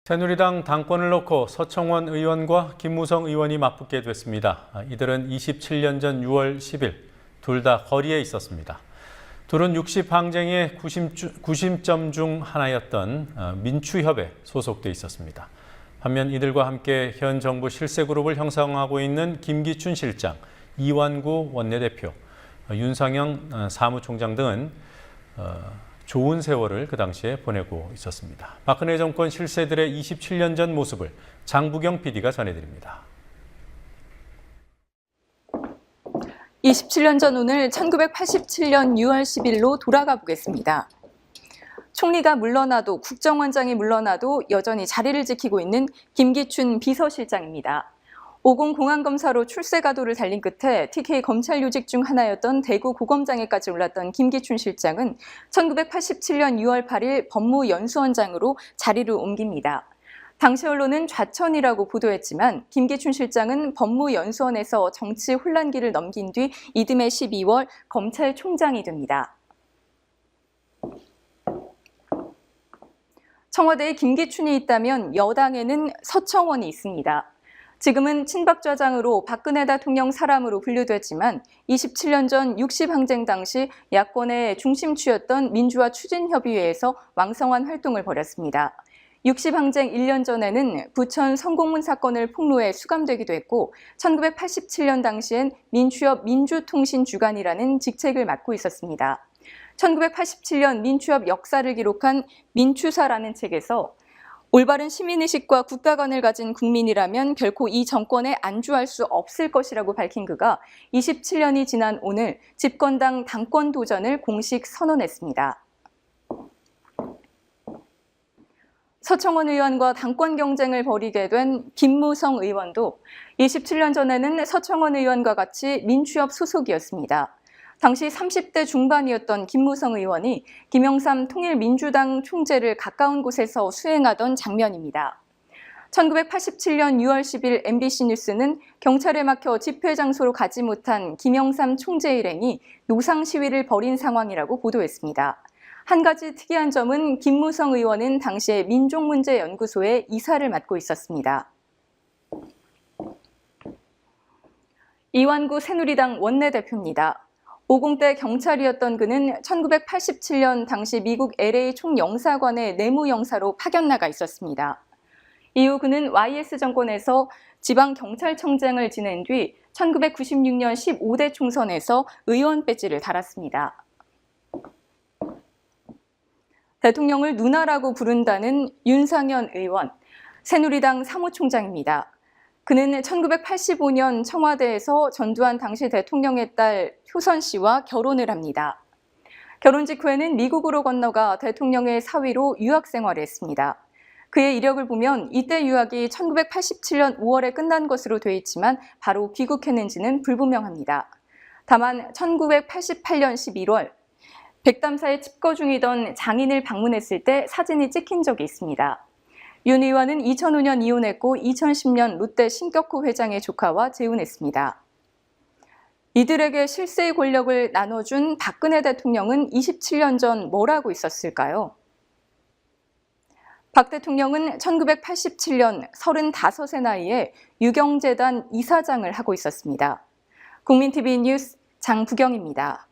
새누리당 당권을 놓고 서청원 의원과 김무성 의원이 맞붙게 됐습니다. 이들은 27년 전 6월 10일 둘 다 거리에 있었습니다. 둘은 60항쟁의 구심점 중 하나였던 민추협에 소속돼 있었습니다. 반면 이들과 함께 현 정부 실세그룹을 형성하고 있는 김기춘 실장, 이완구 원내대표, 윤상현 사무총장 등은 좋은 세월을 그 당시에 보내고 있었습니다. 박근혜 정권 실세들의 27년 전 모습을 장부경 PD가 전해드립니다. 27년 전 오늘 1987년 6월 10일로 돌아가 보겠습니다. 총리가 물러나도 국정원장이 물러나도 여전히 자리를 지키고 있는 김기춘 비서실장입니다. 50 공안검사로 출세가도를 달린 끝에 TK 검찰 요직 중 하나였던 대구 고검장에까지 올랐던 김기춘 실장은 1987년 6월 8일 법무연수원장으로 자리를 옮깁니다. 당시 언론은 좌천이라고 보도했지만 김기춘 실장은 법무연수원에서 정치 혼란기를 넘긴 뒤 이듬해 12월 검찰총장이 됩니다. 청와대에 김기춘이 있다면 여당에는 서청원이 있습니다. 지금은 친박좌장으로 박근혜 대통령 사람으로 분류됐지만 27년 전 60항쟁 당시 야권의 중심추였던 민주화 추진협의회에서 왕성한 활동을 벌였습니다. 60항쟁 1년 전에는 부천 성공문 사건을 폭로해 수감되기도 했고 1987년 당시엔 민추협 민주통신주간이라는 직책을 맡고 있었습니다. 1987년 민추협 역사를 기록한 민추사라는 책에서 올바른 시민의식과 국가관을 가진 국민이라면 결코 이 정권에 안주할 수 없을 것이라고 밝힌 그가 27년이 지난 오늘 집권당 당권 도전을 공식 선언했습니다. 서청원 의원과 당권 경쟁을 벌이게 된 김무성 의원도 27년 전에는 서청원 의원과 같이 민추협 소속이었습니다. 당시 30대 중반이었던 김무성 의원이 김영삼 통일민주당 총재를 가까운 곳에서 수행하던 장면입니다. 1987년 6월 10일 MBC 뉴스는 경찰에 막혀 집회 장소로 가지 못한 김영삼 총재 일행이 노상 시위를 벌인 상황이라고 보도했습니다. 한 가지 특이한 점은 김무성 의원은 당시에 민족문제연구소의 이사를 맡고 있었습니다. 이완구 새누리당 원내대표입니다. 50대 경찰이었던 그는 1987년 당시 미국 LA 총영사관의 내무영사로 파견 나가 있었습니다. 이후 그는 YS 정권에서 지방경찰청장을 지낸 뒤 1996년 15대 총선에서 의원 배지를 달았습니다. 대통령을 누나라고 부른다는 윤상현 의원, 새누리당 사무총장입니다. 그는 1985년 청와대에서 전두환 당시 대통령의 딸 효선 씨와 결혼을 합니다. 결혼 직후에는 미국으로 건너가 대통령의 사위로 유학 생활을 했습니다. 그의 이력을 보면 이때 유학이 1987년 5월에 끝난 것으로 돼 있지만 바로 귀국했는지는 불분명합니다. 다만 1988년 11월 백담사에 칩거 중이던 장인을 방문했을 때 사진이 찍힌 적이 있습니다. 윤 의원은 2005년 이혼했고 2010년 롯데 신격호 회장의 조카와 재혼했습니다. 이들에게 실세의 권력을 나눠준 박근혜 대통령은 27년 전 뭘 하고 있었을까요? 박 대통령은 1987년 35세 나이에 유경재단 이사장을 하고 있었습니다. 국민TV 뉴스 장부경입니다.